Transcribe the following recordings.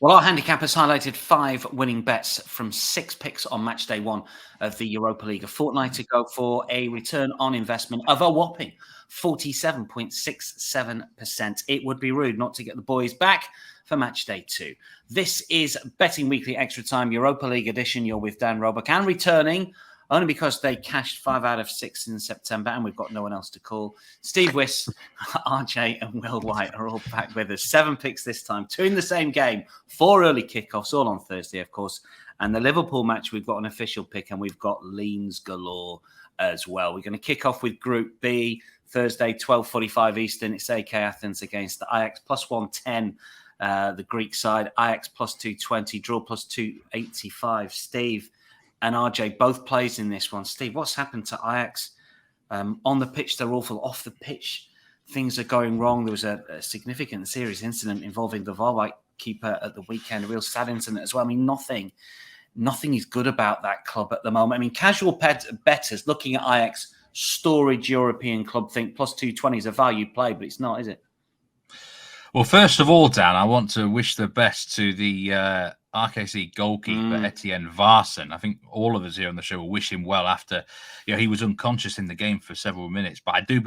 Well, our handicap has highlighted 5 winning bets from 6 picks on match day 1 of the Europa League a fortnight ago for a return on investment of a whopping 47.67%. It would be rude not to get the boys back for match day 2. This is Betting Weekly Extra Time Europa League edition. You're with Dan Roebuck and returning only because they cashed 5 out of 6 in September and we've got no one else to call. Steve Wyss, RJ and Will White are all back with us. 7 picks this time, 2 in the same game, 4 early kickoffs, all on Thursday, of course. And the Liverpool match, we've got an official pick and we've got leans galore as well. We're going to kick off with Group B, Thursday, 12:45 Eastern. It's AK Athens against the Ajax, plus 110. The Greek side, Ajax plus 220, draw plus 285. Steve and RJ both plays in this one. Steve, what's happened to Ajax? On the pitch, they're awful. Off the pitch, things are going wrong. There was a significant serious incident involving the VAR keeper at the weekend, a real sad incident as well. I mean, nothing is good about that club at the moment. I mean, casual bettors looking at Ajax, storage European club, think plus 220 is a value play, but it's not, is it? Well, first of all, Dan, I want to wish the best to the RKC goalkeeper, Etienne Varson. I think all of us here on the show will wish him well after he was unconscious in the game for several minutes. But I think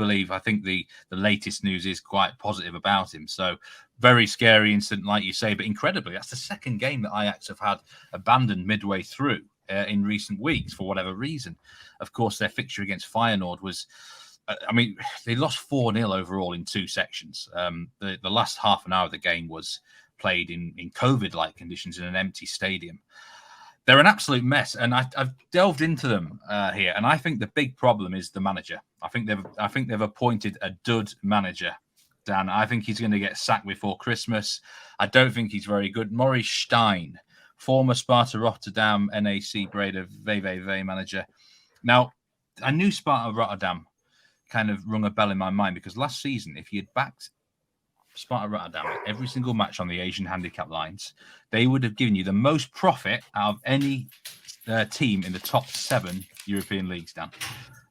the latest news is quite positive about him. So very scary incident, like you say. But incredibly, that's the second game that Ajax have had abandoned midway through in recent weeks for whatever reason. Of course, their fixture against Feyenoord was... they lost 4-0 overall in 2 sections. The last half an hour of the game was played in COVID-like conditions in an empty stadium. They're an absolute mess, and I've delved into them here, and I think the big problem is the manager. I think they've appointed a dud manager, Dan. I think he's going to get sacked before Christmas. I don't think he's very good. Maurice Stein, former Sparta Rotterdam, NAC Breda VVV manager. Now, I knew Sparta Rotterdam kind of rung a bell in my mind because last season, if you had backed Sparta Rotterdam at every single match on the Asian handicap lines, they would have given you the most profit out of any team in the top 7 European leagues, Dan.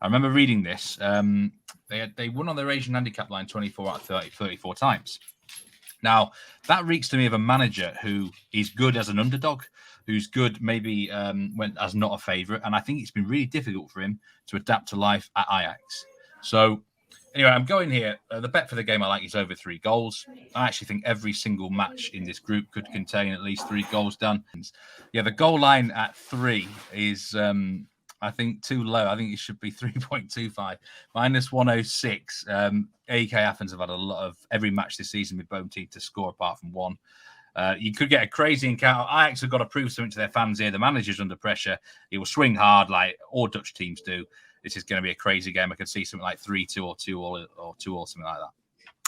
I remember reading this. They won on their Asian handicap line 24 out of 34 times. Now, that reeks to me of a manager who is good as an underdog, who's good maybe when as not a favourite, and I think it's been really difficult for him to adapt to life at Ajax. So, anyway, I'm going here. The bet for the game I like is over 3 goals. I actually think every single match in this group could contain at least 3 goals done. Yeah, the goal line at 3 is, I think, too low. I think it should be 3.25. Minus 106. AK Athens have had a lot of every match this season with both teams to score apart from one. You could get a crazy encounter. Ajax have got to prove something to their fans here. The manager's under pressure. He will swing hard like all Dutch teams do. This is going to be a crazy game. I could see something like 3-2 or 2-2 or something like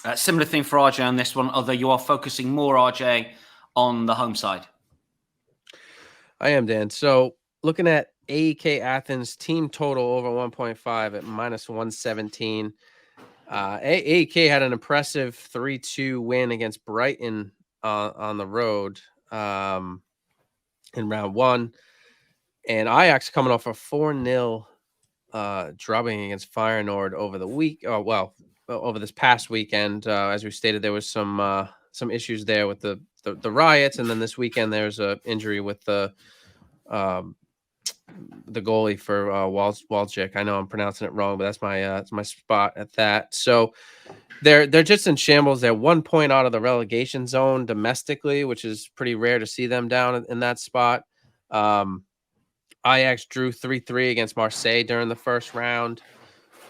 that. Similar thing for RJ on this one, although you are focusing more, RJ, on the home side. I am, Dan. So looking at AEK Athens team total over 1.5 at minus 117. AEK had an impressive 3-2 win against Brighton on the road in round 1. And Ajax coming off a 4-0 drubbing against Feyenoord over the week. Over this past weekend, as we stated, there was some issues there with the riots, and then this weekend there's a injury with the goalie for Walczyk. I know I'm pronouncing it wrong, but that's my spot at that. So they're just in shambles. They're 1 point out of the relegation zone domestically, which is pretty rare to see them down in that spot. Ajax drew 3-3 against Marseille during the first round.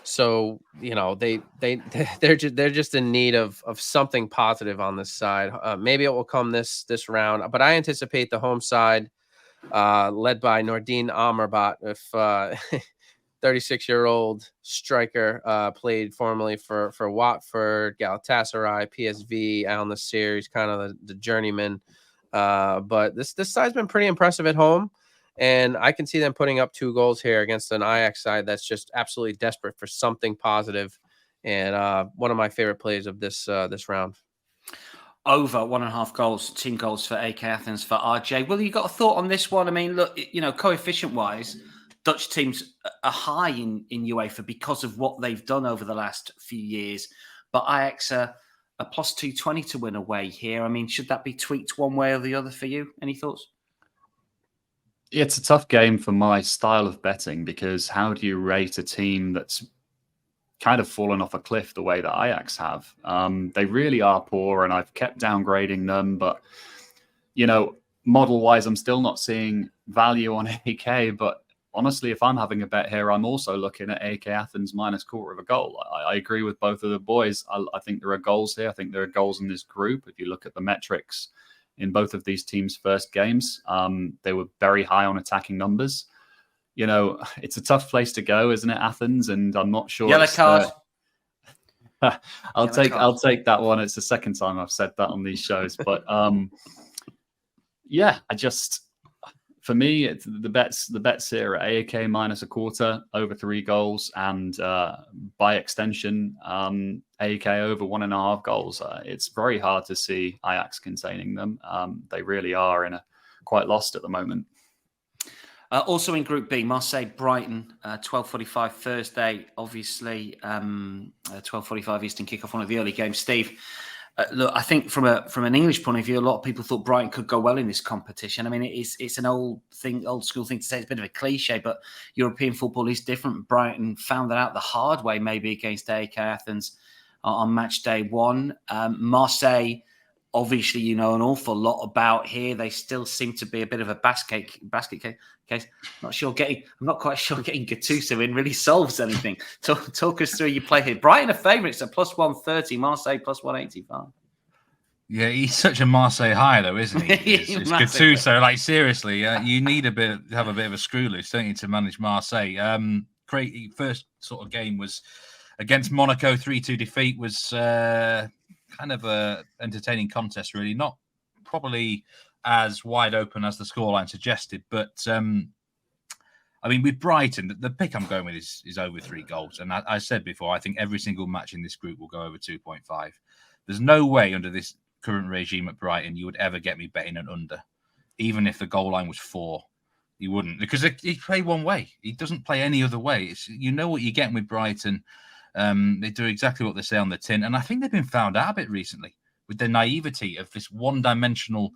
So, they're just in need of something positive on this side. Maybe it will come this round, but I anticipate the home side, led by Nordin Amrabat, if 36-year-old striker, played formerly for Watford, Galatasaray, PSV, Al Nassr. He's kind of the journeyman. But this side's been pretty impressive at home. And I can see them putting up 2 goals here against an Ajax side that's just absolutely desperate for something positive. And one of my favorite plays of this round. Over 1.5 goals, team goals for AK Athens for RJ. Well, you got a thought on this one? I mean, look, coefficient-wise, Dutch teams are high in UEFA because of what they've done over the last few years. But Ajax are a plus 220 to win away here. I mean, should that be tweaked one way or the other for you? Any thoughts? It's a tough game for my style of betting, because how do you rate a team that's kind of fallen off a cliff the way that Ajax have? They really are poor, and I've kept downgrading them. But, model-wise, I'm still not seeing value on AK. But honestly, if I'm having a bet here, I'm also looking at AK Athens minus quarter of a goal. I agree with both of the boys. I think there are goals here. I think there are goals in this group. If you look at the metrics in both of these teams' first games, they were very high on attacking numbers. It's a tough place to go, isn't it, Athens? And I'm not sure. Yellow card. I'll take that one. It's the second time I've said that on these shows. But for me, it's the bets here are AAK minus a quarter, over 3 goals, and by extension, AAK over 1.5 goals. It's very hard to see Ajax containing them. They really are quite lost at the moment. Also in Group B, Marseille, Brighton, 12:45 Thursday. Obviously, 12:45 Eastern kickoff, one of the early games. Steve, look, I think from an English point of view, a lot of people thought Brighton could go well in this competition. I mean, it's an old school thing to say. It's a bit of a cliche, but European football is different. Brighton found that out the hard way, maybe against AEK Athens on match day 1. Marseille, obviously, an awful lot about here. They still seem to be a bit of a basket case. I'm not quite sure getting Gattuso in really solves anything. Talk us through your play here. Brighton are favourites at plus 130, Marseille plus 185. Yeah, he's such a Marseille high, though, isn't he? It's Gattuso. Like, seriously, you need have a bit of a screw loose, don't you, to manage Marseille? First sort of game was against Monaco. 3-2 defeat was kind of a entertaining contest, really. Not probably as wide open as the scoreline suggested, but I mean, with Brighton, the pick I'm going with is over 3 goals. And I said before, I think every single match in this group will go over 2.5. There's no way under this current regime at Brighton you would ever get me betting an under, even if the goal line was 4. You wouldn't, because he play one way. He doesn't play any other way. What you're getting with Brighton. They do exactly what they say on the tin. And I think they've been found out a bit recently with the naivety of this one-dimensional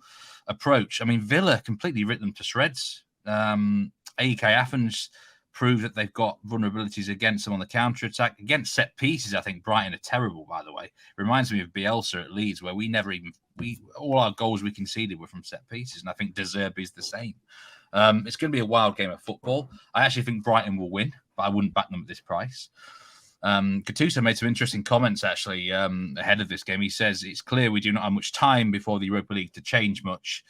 approach. I mean, Villa completely ripped them to shreds. AEK Athens proved that they've got vulnerabilities against them on the counter-attack. Against set pieces, I think Brighton are terrible, by the way. Reminds me of Bielsa at Leeds, where all our goals we conceded were from set pieces. And I think De Zerbi's the same. It's going to be a wild game of football. I actually think Brighton will win, but I wouldn't back them at this price. Gattuso made some interesting comments actually ahead of this game. He says it's clear we do not have much time before the Europa League to change much.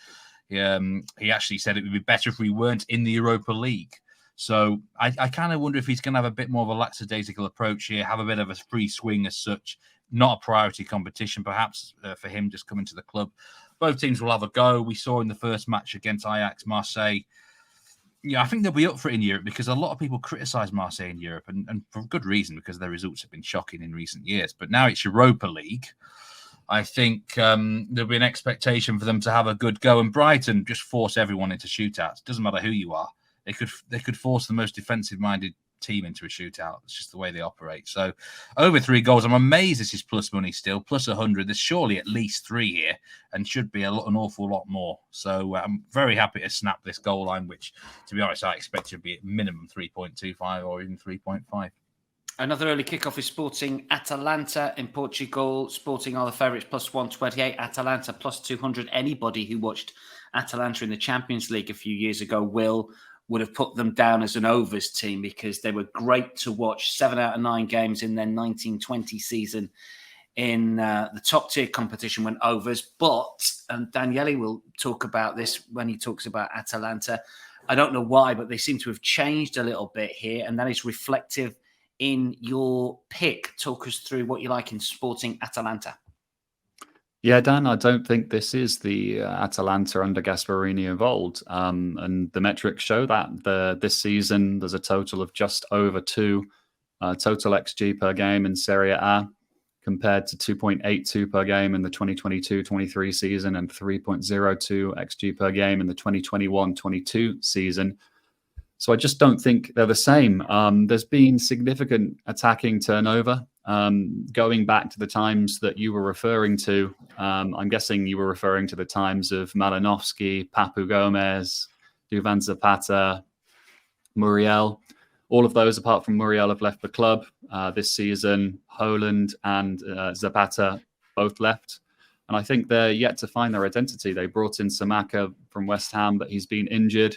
He actually said it would be better if we weren't in the Europa League. So I kind of wonder if he's going to have a bit more of a lackadaisical approach here, have a bit of a free swing as such, not a priority competition perhaps for him just coming to the club. Both teams will have a go. We saw in the first match against Ajax, Marseille. Yeah, I think they'll be up for it in Europe because a lot of people criticise Marseille in Europe and for good reason because their results have been shocking in recent years. But now it's Europa League. I think there'll be an expectation for them to have a good go. And Brighton just force everyone into shootouts. Doesn't matter who you are. They could force the most defensive-minded team into a shootout. It's just the way they operate. So over 3 goals. I'm amazed this is plus money still, plus 100. There's surely at least 3 here and should be an awful lot more. So I'm very happy to snap this goal line, which, to be honest, I expect to be at minimum 3.25 or even 3.5. Another early kickoff is Sporting Atalanta in Portugal. Sporting are the favourites plus 128. Atalanta plus 200. Anybody who watched Atalanta in the Champions League a few years ago would have put them down as an overs team because they were great to watch. 7 out of 9 games in their 1920 season in the top tier competition went overs. But, and Daniele will talk about this when he talks about Atalanta. I don't know why, but they seem to have changed a little bit here. And that is reflective in your pick. Talk us through what you like in Sporting Atalanta. Yeah, Dan, I don't think this is the Atalanta under Gasperini of old. And the metrics show that this season, there's a total of just over 2 total XG per game in Serie A compared to 2.82 per game in the 2022-23 season and 3.02 XG per game in the 2021-22 season. So I just don't think they're the same. There's been significant attacking turnover Going back to the times that you were referring to, I'm guessing you were referring to the times of Malinovsky, Papu Gomez, Duvan Zapata, Muriel. All of those, apart from Muriel, have left the club this season. Holland and Zapata both left. And I think they're yet to find their identity. They brought in Samaka from West Ham, but he's been injured.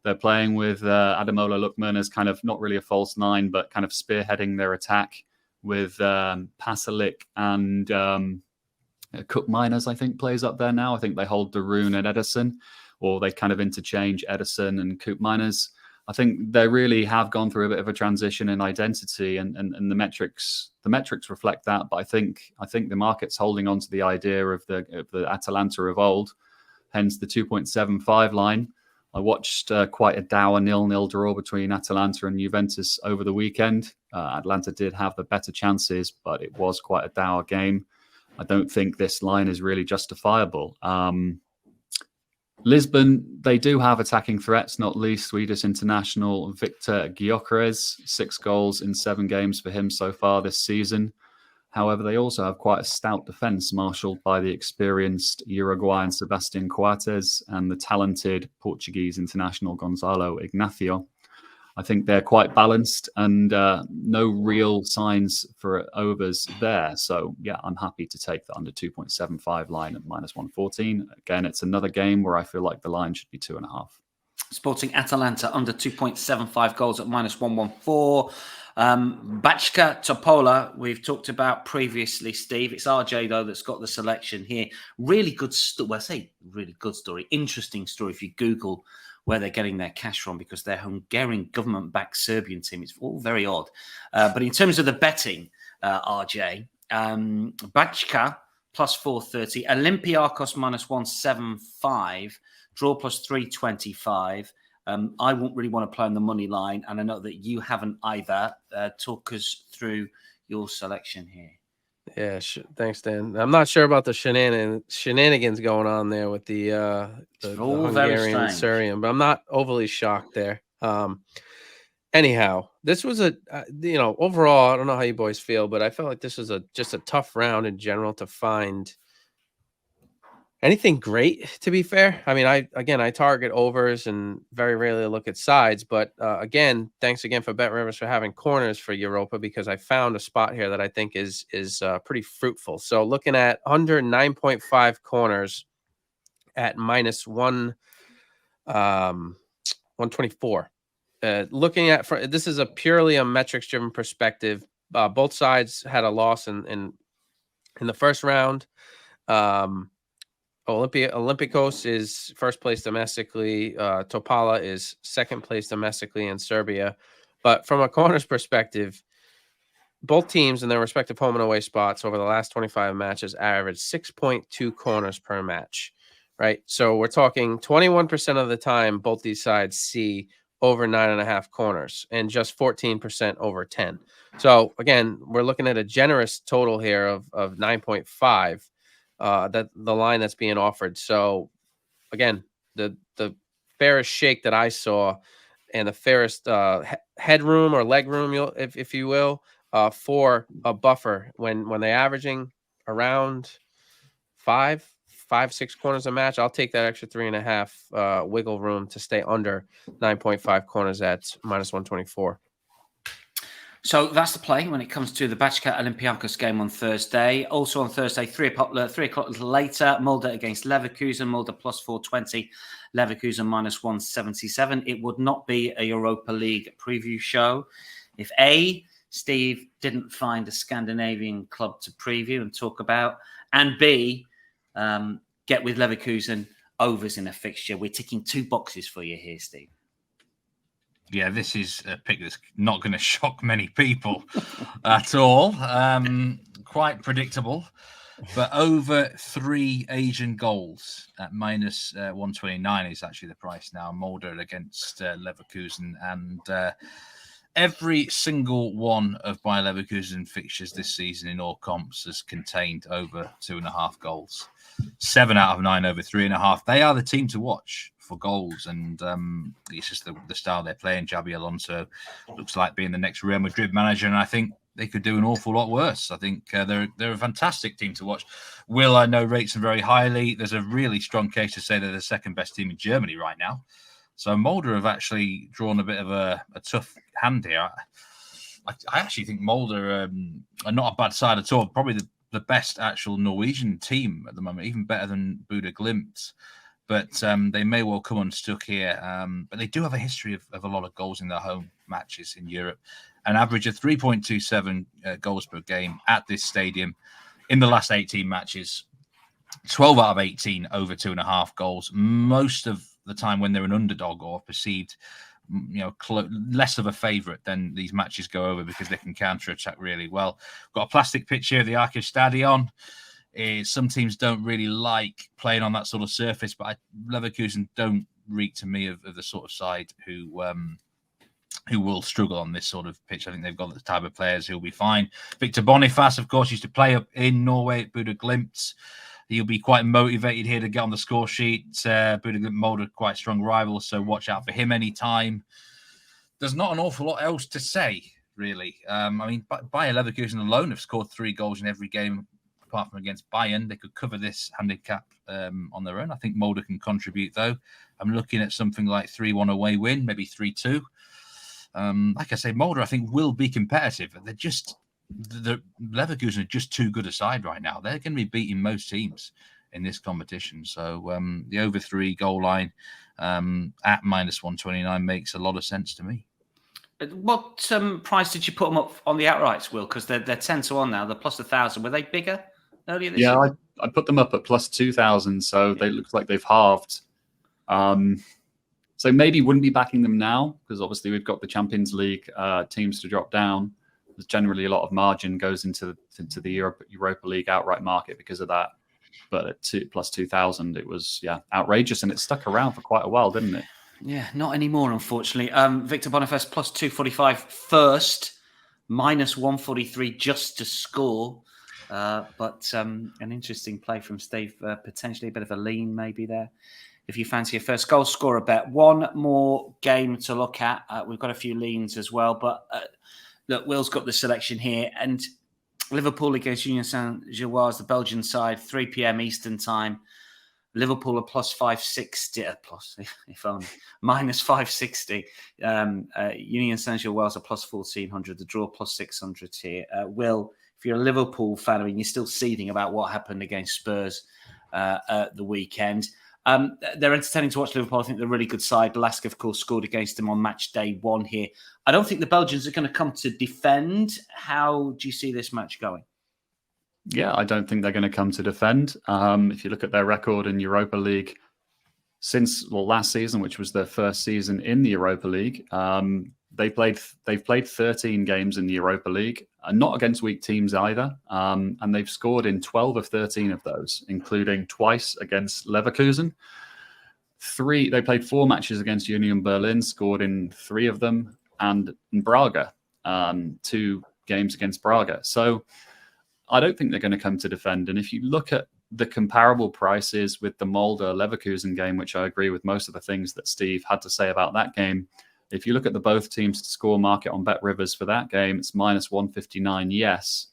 They're playing with Ademola Lookman as kind of not really a false nine, but kind of spearheading their attack with Pasalic and Cook Miners, I think, plays up there now. I think they hold Darun and Edison, or they kind of interchange Edison and Cook Miners. I think they really have gone through a bit of a transition in identity, and the metrics reflect that. But I think the market's holding on to the idea of the Atalanta of old, hence the 2.75 line. I watched quite a dour 0-0 draw between Atalanta and Juventus over the weekend. Atalanta did have the better chances, but it was quite a dour game. I don't think this line is really justifiable. Lisbon, they do have attacking threats, not least Swedish international Victor Gyökeres, 6 goals in 7 games for him so far this season. However, they also have quite a stout defence, marshalled by the experienced Uruguayan Sebastian Coates and the talented Portuguese international Gonzalo Ignacio. I think they're quite balanced and no real signs for overs there. So, yeah, I'm happy to take the under 2.75 line at -114. Again, it's another game where I feel like the line should be 2.5. Sporting Atalanta under 2.75 goals at -114. Backa Topola, we've talked about previously, Steve. It's RJ, though, that's got the selection here. Really good story. Well, I say really good story. Interesting story if you Google where they're getting their cash from, because they're Hungarian government-backed Serbian team. It's all very odd. But in terms of the betting, RJ, Backa plus 430, Olympiakos -175, draw plus 325. I won't really want to play on the money line, and I know that you haven't either. Talk us through your selection here. Yeah, thanks, Dan. I'm not sure about the shenanigans going on there with the Hungarian and Syrian, but I'm not overly shocked there. Anyhow, this was overall, I don't know how you boys feel, but I felt like this was just a tough round in general to find anything great, to be fair. I mean, I target overs and very rarely look at sides, but again, thanks again for Bet Rivers for having corners for Europa, because I found a spot here that I think is pretty fruitful. So looking at under 9.5 corners at -124. Looking at this is purely a metrics driven perspective. Both sides had a loss in the first round. Olympiakos is first place domestically. Topola is second place domestically in Serbia. But from a corners perspective, both teams in their respective home and away spots over the last 25 matches averaged 6.2 corners per match, right? So we're talking 21% of the time both these sides see over 9.5 corners and just 14% over 10. So again, we're looking at a generous total here of 9.5. That the line that's being offered. So again, the fairest shake that I saw and the fairest headroom or leg room, if you will, for a buffer when they're averaging around 5-6 corners a match, I'll take that extra 3.5 wiggle room to stay under 9.5 corners at -124. So that's the play when it comes to the Backa Olympiakos game on Thursday. Also on Thursday, 3 o'clock later, Molde against Leverkusen. Molde plus 420, Leverkusen -177. It would not be a Europa League preview show if A, Steve didn't find a Scandinavian club to preview and talk about, and B, get with Leverkusen overs in a fixture. We're ticking 2 boxes for you here, Steve. Yeah, this is a pick that's not going to shock many people at all. Quite predictable. But over 3 Asian goals at -129 is actually the price now. Molde against Leverkusen. And every single one of Bayer Leverkusen fixtures this season in all comps has contained over 2.5 goals. 7 out of 9 over 3.5. They are the team to watch for goals, and it's just the style they're playing. Xabi Alonso looks like being the next Real Madrid manager, and I think they could do an awful lot worse. I think they're a fantastic team to watch. Will, I know, rates them very highly. There's a really strong case to say they're the second best team in Germany right now. So Molde have actually drawn a bit of a tough hand here. I actually think Molde are not a bad side at all. Probably the best actual Norwegian team at the moment, even better than Bodø Glimt. But they may well come unstuck here. But they do have a history of a lot of goals in their home matches in Europe. An average of 3.27 goals per game at this stadium in the last 18 matches. 12 out of 18 over 2.5 goals. Most of the time when they're an underdog or perceived, less of a favourite, then these matches go over because they can counter-attack really well. Got a plastic pitch here of the Ajax Stadion. Some teams don't really like playing on that sort of surface, but Leverkusen don't reek to me of the sort of side who will struggle on this sort of pitch. I think they've got the type of players who'll be fine. Victor Boniface, of course, used to play up in Norway at Bodø Glimt. He'll be quite motivated here to get on the score sheet. Bodø Glimt Molde are quite strong rivals, so watch out for him anytime. There's not an awful lot else to say, really. Bayer Leverkusen alone have scored 3 goals in every game, apart from against Bayern. They could cover this handicap on their own. I think Molde can contribute, though. I'm looking at something like 3-1 away win, maybe 3-2. Like I say, Molde, I think, will be competitive. The Leverkusen are just too good a side right now. They're going to be beating most teams in this competition. So the over 3 goal line at minus 129 makes a lot of sense to me. What price did you put them up on the outrights, Will? Because they're 10-1 now. They're plus 1,000. Were they bigger earlier this year? Yeah, I put them up at plus 2,000. So they look like they've halved. So maybe wouldn't be backing them now because obviously we've got the Champions League teams to drop down. There's generally a lot of margin goes into the Europa League outright market because of that. But at plus 2,000, it was outrageous, and it stuck around for quite a while, didn't it? Yeah, not anymore, unfortunately. Victor Boniface plus 245 first, minus 143 just to score. But an interesting play from Steve, potentially a bit of a lean maybe there. If you fancy a first goal scorer bet. One more game to look at. We've got a few leans as well, but look, Will's got the selection here, and Liverpool against Union Saint-Gilloise, the Belgian side, 3 p.m. Eastern time. Liverpool are plus 560, if only, minus 560. Union Saint-Gilloise are plus 1,400. The draw plus 600 here. Will, if you're a Liverpool fan, you're still seething about what happened against Spurs at the weekend. They're entertaining to watch Liverpool. I think they're a really good side. Lask, of course, scored against them on match day 1 here. I don't think the Belgians are going to come to defend. How do you see this match going? Yeah, I don't think they're going to come to defend. If you look at their record in Europa League since last season, which was their first season in the Europa League, they've played 13 games in the Europa League, not against weak teams either, and they've scored in 12 of 13 of those, including twice against Leverkusen. They played 4 matches against Union Berlin, scored in 3 of them, and in Braga, 2 games against Braga. So I don't think they're going to come to defend. And if you look at the comparable prices with the Molde Leverkusen game, which I agree with most of the things that Steve had to say about that game, if you look at the both teams to score market on Bet Rivers for that game, it's minus 159, yes.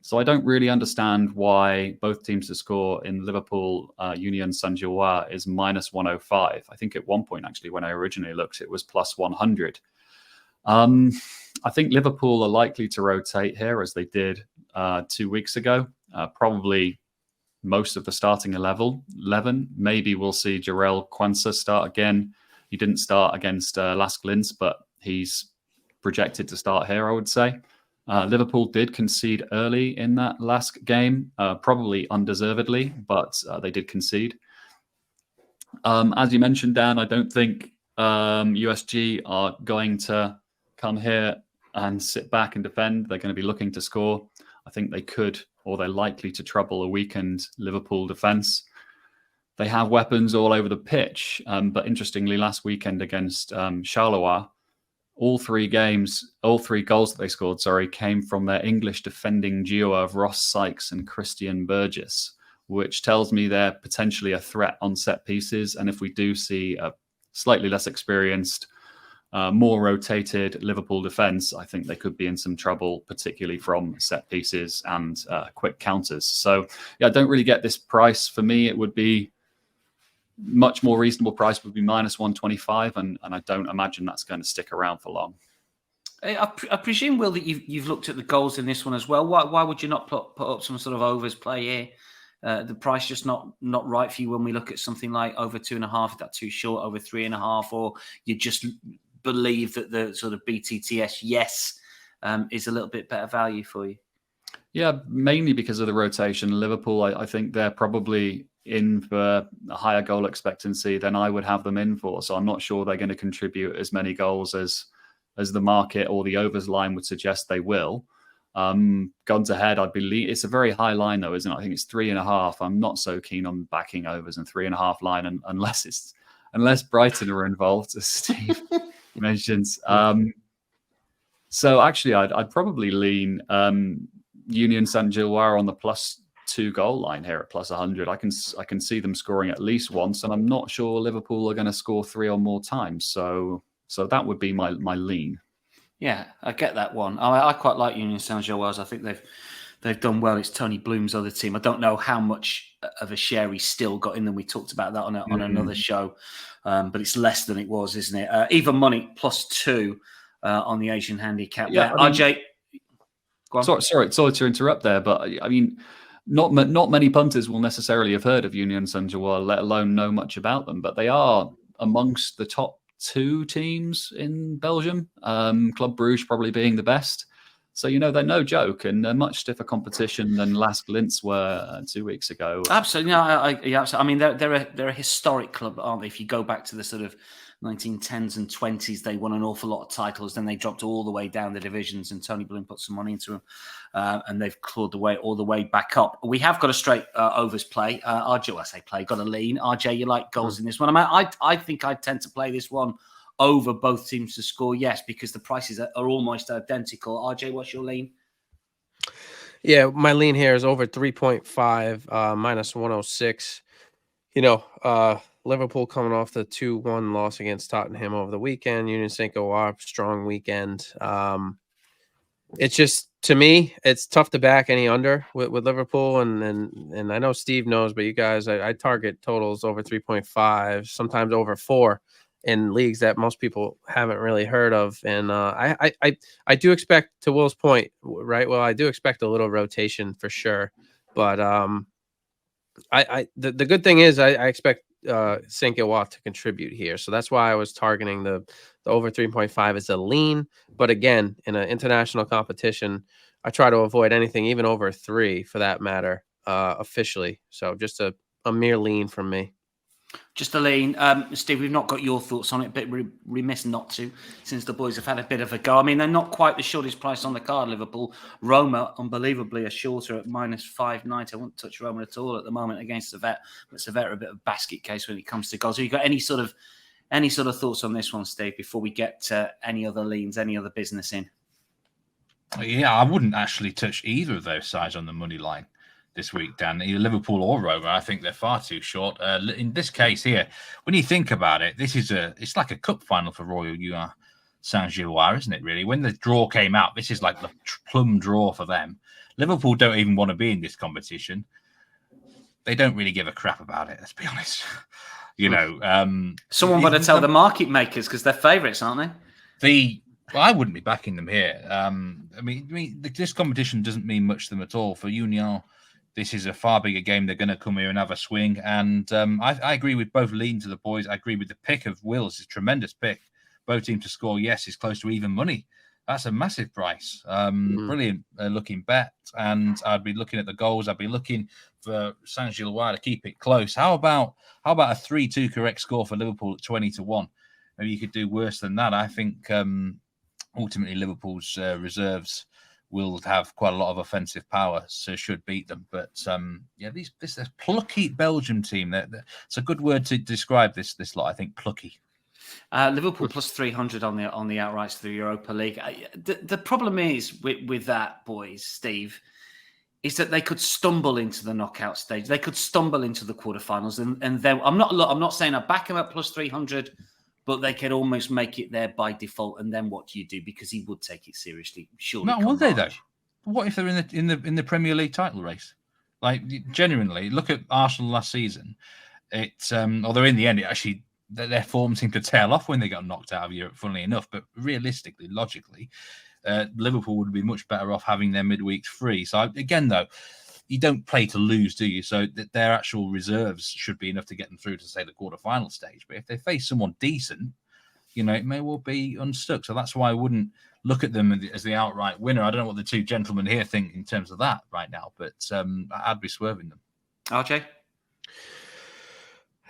So I don't really understand why both teams to score in Liverpool Union Saint-Gilloise is minus 105. I think at one point, actually, when I originally looked, it was plus 100. I think Liverpool are likely to rotate here as they did 2 weeks ago. Probably most of the starting 11. Maybe we'll see Jarell Quansah start again. He didn't start against Lask Linz, but he's projected to start here, I would say. Liverpool did concede early in that Lask game, probably undeservedly, but they did concede. As you mentioned, Dan, I don't think USG are going to come here and sit back and defend. They're going to be looking to score. I think they could, or they're likely to trouble a weakened Liverpool defence. They have weapons all over the pitch. But interestingly, last weekend against Charleroi, all 3 goals that they scored, came from their English defending duo of Ross Sykes and Christian Burgess, which tells me they're potentially a threat on set pieces. And if we do see a slightly less experienced more rotated Liverpool defence, I think they could be in some trouble, particularly from set pieces and quick counters. So, yeah, I don't really get this price. For me, it would be much more reasonable price would be minus 125, and I don't imagine that's going to stick around for long. I presume, Will, that you've looked at the goals in this one as well. Why would you not put up some sort of overs play here? The price just not right for you when we look at something like over 2.5. Is that too short? Over 3.5, or you just believe that the sort of BTTS is a little bit better value for you? Yeah, mainly because of the rotation. Liverpool, I think they're probably in for a higher goal expectancy than I would have them in for. So I'm not sure they're going to contribute as many goals as the market or the overs line would suggest they will. Guns ahead, I'd believe it's a very high line though, isn't it? I think it's 3.5. I'm not so keen on backing overs and 3.5 line unless Brighton are involved, as Steve mentions. So actually, I'd probably lean Union Saint-Gilloise on the +2 goal line here at +100. I can see them scoring at least once, and I'm not sure Liverpool are going to score 3 or more times. So that would be my lean. Yeah, I get that one. I quite like Union Saint-Gilloise. I think they've done well. It's Tony Bloom's other team. I don't know how much of a share he's still got in them. We talked about that on another show, but it's less than it was, isn't it? Even money +2 on the Asian handicap. Yeah, RJ. Go on. Sorry to interrupt there, but I mean, not many punters will necessarily have heard of Union Saint-Gilloise, let alone know much about them. But they are amongst the top 2 teams in Belgium. Club Brugge probably being the best. So, they're no joke, and they're much stiffer competition than Lask Linz were 2 weeks ago. Absolutely. No, I mean, they're a historic club, aren't they? If you go back to the sort of 1910s and 20s, they won an awful lot of titles. Then they dropped all the way down the divisions, and Tony Bloom put some money into them, and they've clawed the way all the way back up. We have got a straight overs play. RJ, I say play, got a lean. RJ, you like goals in this one? I think I tend to play this one over both teams to score, yes, because the prices are almost identical. RJ, what's your lean? Yeah, my lean here is over 3.5, minus 106. Liverpool coming off the 2-1 loss against Tottenham over the weekend. Union Saint-Gilloise, strong weekend. It's just, to me, it's tough to back any under with Liverpool. And I know Steve knows, but you guys, I target totals over 3.5, sometimes over 4 in leagues that most people haven't really heard of. And I do expect, to Will's point, right? Well, I do expect a little rotation for sure. But the good thing is I expect Saint-Gilloise to contribute here. So that's why I was targeting the over 3.5 as a lean. But again, in an international competition, I try to avoid anything even over 3 for that matter, officially. So just a mere lean from me. Just a lean. Steve, we've not got your thoughts on it, but remiss not to, since the boys have had a bit of a go. I mean, they're not quite the shortest price on the card, Liverpool. Roma, unbelievably, are shorter at minus 590. I won't touch Roma at all at the moment against Servette, but Servette are a bit of a basket case when it comes to goals. Have you got any sort of thoughts on this one, Steve, before we get to any other leans, any other business in? Yeah, I wouldn't actually touch either of those sides on the money line this week, Dan. Either Liverpool or Roma, I think they're far too short. In this case here, when you think about it, it's like a cup final for Royal Saint-Gilloise, isn't it, really? When the draw came out, this is like the plum draw for them. Liverpool don't even want to be in this competition. They don't really give a crap about it, let's be honest. Someone better tell the market makers, because they're favourites, aren't they? Well, I wouldn't be backing them here. This competition doesn't mean much to them at all. For Union, this is a far bigger game. They're going to come here and have a swing. And I agree with both lean to the boys. I agree with the pick of Will's. It's a tremendous pick. Both teams to score, yes, is close to even money. That's a massive price. Brilliant looking bet. And I'd be looking at the goals. I'd be looking for Saint-Gilloise to keep it close. How about a 3-2 correct score for Liverpool at 20-1? Maybe you could do worse than that. I think ultimately Liverpool's reserves will have quite a lot of offensive power, so should beat them. But this plucky Belgium team. It's a good word to describe this lot. I think plucky. Liverpool plus 300 on the outrights through Europa League. The problem is with that, boys, Steve, is that they could stumble into the knockout stage. They could stumble into the quarterfinals, and then I'm not saying I back them at plus 300 but they could almost make it there by default. And then what do you do? Because he would take it seriously, surely. No, would they though? What if they're in the Premier League title race? Like, genuinely, look at Arsenal last season. Although in the end, their form seemed to tail off when they got knocked out of Europe, funnily enough. But realistically, logically, Liverpool would be much better off having their midweeks free. So again, though, you don't play to lose, do you? So their actual reserves should be enough to get them through to, say, the quarterfinal stage. But if they face someone decent, it may well be unstuck. So that's why I wouldn't look at them as the outright winner. I don't know what the two gentlemen here think in terms of that right now, but I'd be swerving them. RJ?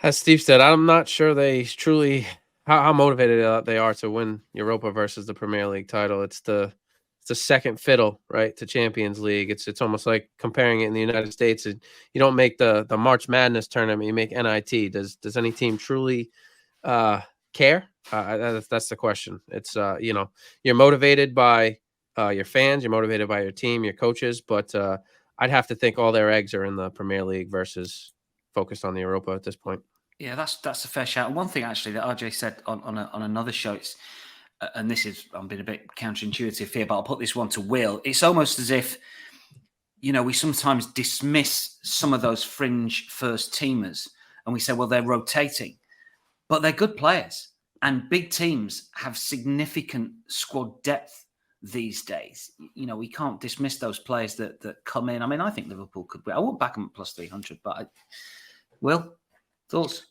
As Steve said, I'm not sure they truly how motivated they are to win Europa versus the Premier League title. It's the second fiddle, right, to Champions League. It's almost like comparing it in the United States. You don't make the March Madness tournament, you make NIT. Does any team truly care? That's the question. It's you're motivated by your fans, you're motivated by your team, your coaches, but I'd have to think all their eggs are in the Premier League versus focused on the Europa at this point. Yeah, that's a fair shout. And one thing actually that RJ said on another show, it's, and this is, I'm being a bit counterintuitive here, but I'll put this one to Will. It's almost as if, we sometimes dismiss some of those fringe first teamers and we say, well, they're rotating, but they're good players. And big teams have significant squad depth these days. We can't dismiss those players that come in. I mean, I think Liverpool could win. I won't back them at plus 300, but Will, thoughts?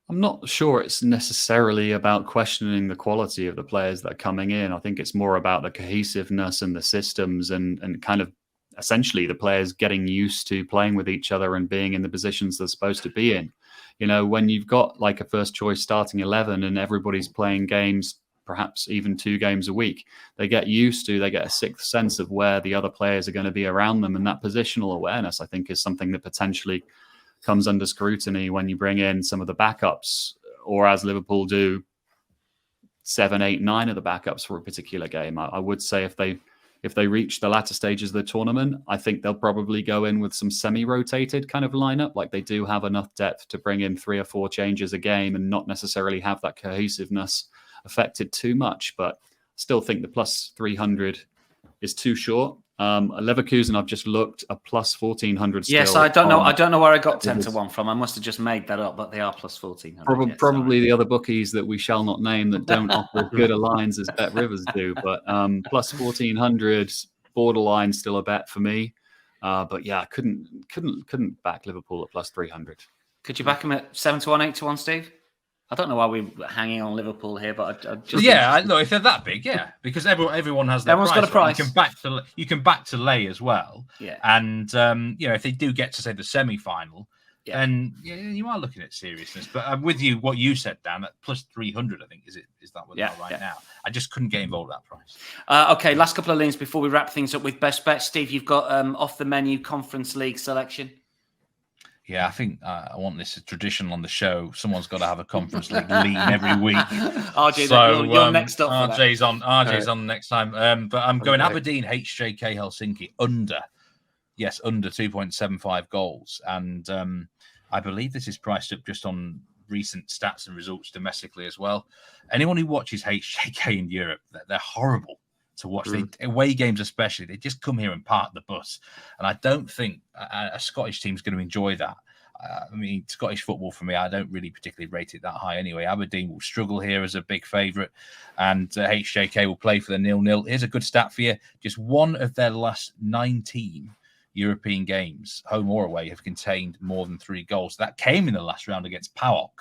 I'm not sure it's necessarily about questioning the quality of the players that are coming in. I think it's more about the cohesiveness and the systems and kind of essentially the players getting used to playing with each other and being in the positions they're supposed to be in. When you've got like a first choice starting 11 and everybody's playing games, perhaps even 2 games a week, they get a sixth sense of where the other players are going to be around them. And that positional awareness, I think, is something that potentially comes under scrutiny when you bring in some of the backups, or as Liverpool do, 7, 8, 9 of the backups for a particular game. I would say if they reach the latter stages of the tournament, I think they'll probably go in with some semi-rotated kind of lineup. Like they do have enough depth to bring in 3 or 4 changes a game and not necessarily have that cohesiveness affected too much. But still think the plus 300 is too short. Leverkusen, I've just looked, a plus 1400. Yes, I don't know. I don't know where I got 10-1 from. I must have just made that up, but they are plus 1400. Probably the other bookies that we shall not name that don't offer as good a lines as Bet Rivers do. But plus 1400, borderline still a bet for me. But yeah, I couldn't back Liverpool at plus 300. Could you back them at 7-1, 8-1, Steve? I don't know why we're hanging on Liverpool here, but I just if they're that big, because everyone has their Everyone's price. got a price. You can back to lay as well, And if they do get to say the semi-final, then you are looking at seriousness. But I'm with you. What you said, Dan, at plus 300, I think is that what they are right now? I just couldn't get involved with that price. Okay, last couple of leans before we wrap things up with best bets. Steve, you've got off the menu Conference League selection. Yeah, I think I want this tradition on the show. Someone's got to have a Conference League lean every week. RJ, so, you're next up. RJ's on next time. But I'm going Aberdeen, HJK Helsinki under 2.75 goals, and I believe this is priced up just on recent stats and results domestically as well. Anyone who watches HJK in Europe, they're horrible to watch. Away games especially, they just come here and park the bus, and I don't think a Scottish team's going to enjoy that. Scottish football for me, I don't really particularly rate it that high anyway. Aberdeen will struggle here as a big favourite, and HJK will play for the 0-0. Here's a good stat for you. Just one of their last 19 European games, home or away, have contained more than 3 goals. That came in the last round against PAOK.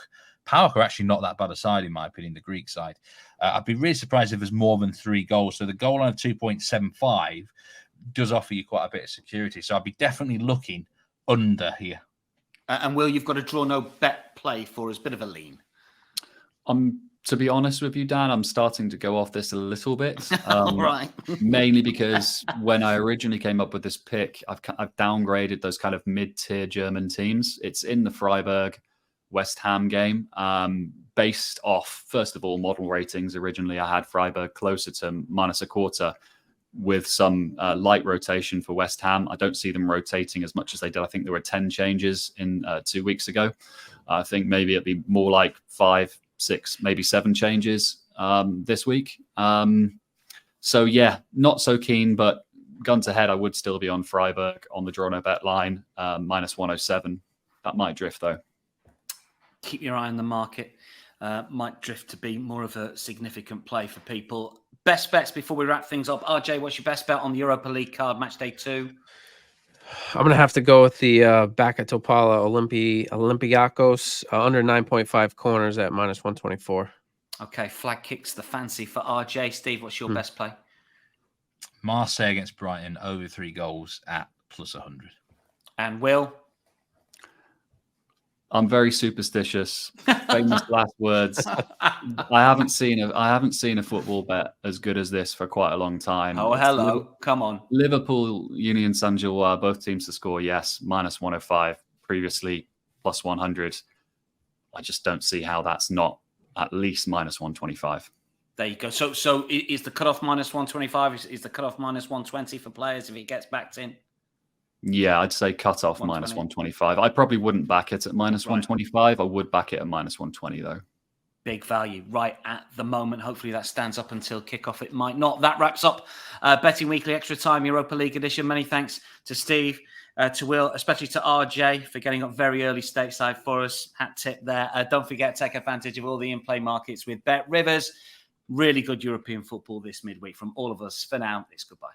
PAOK are actually not that bad a side, in my opinion, the Greek side. I'd be really surprised if there's more than 3 goals. So the goal line of 2.75 does offer you quite a bit of security. So I'd be definitely looking under here. And Will, you've got a draw no bet play for us, bit of a lean. To be honest with you, Dan, I'm starting to go off this a little bit. All right. Mainly because when I originally came up with this pick, I've downgraded those kind of mid-tier German teams. It's in the Freiburg West Ham game, based off, first of all, model ratings. Originally, I had Freiburg closer to -1/4 with some light rotation for West Ham. I don't see them rotating as much as they did. I think there were 10 changes in 2 weeks ago. I think maybe it'd be more like 5, 6, maybe 7 changes this week. So yeah, not so keen, but gun to head, I would still be on Freiburg on the draw no bet line, minus 107. That might drift though. Keep your eye on the market. Might drift to be more of a significant play for people. Best bets before we wrap things up. RJ, what's your best bet on the Europa League card, match day 2? I'm going to have to go with the Backa Topola Olympiakos under 9.5 corners at minus 124. Okay, flag kicks the fancy for RJ. Steve, what's your best play? Marseille against Brighton, over 3 goals at plus 100. And Will? I'm very superstitious. Famous last words. I haven't seen a football bet as good as this for quite a long time. Oh, hello. Come on. Liverpool, Union Saint-Gilloise, both teams to score, yes, minus 105. Previously, plus 100. I just don't see how that's not at least minus 125. There you go. So is the cutoff minus 125? Is the cutoff minus 120 for players if it gets backed in? Yeah, I'd say cut off minus 125. I probably wouldn't back it at minus 125. I would back it at minus 120 though. Big value right at the moment. Hopefully that stands up until kickoff. It might not. That wraps up Betting Weekly Extra Time Europa League edition. Many thanks to Steve, to Will, especially to RJ for getting up very early stateside for us. Hat tip there. Don't forget to take advantage of all the in-play markets with Bet Rivers. Really good European football this midweek from all of us. For now, it's goodbye.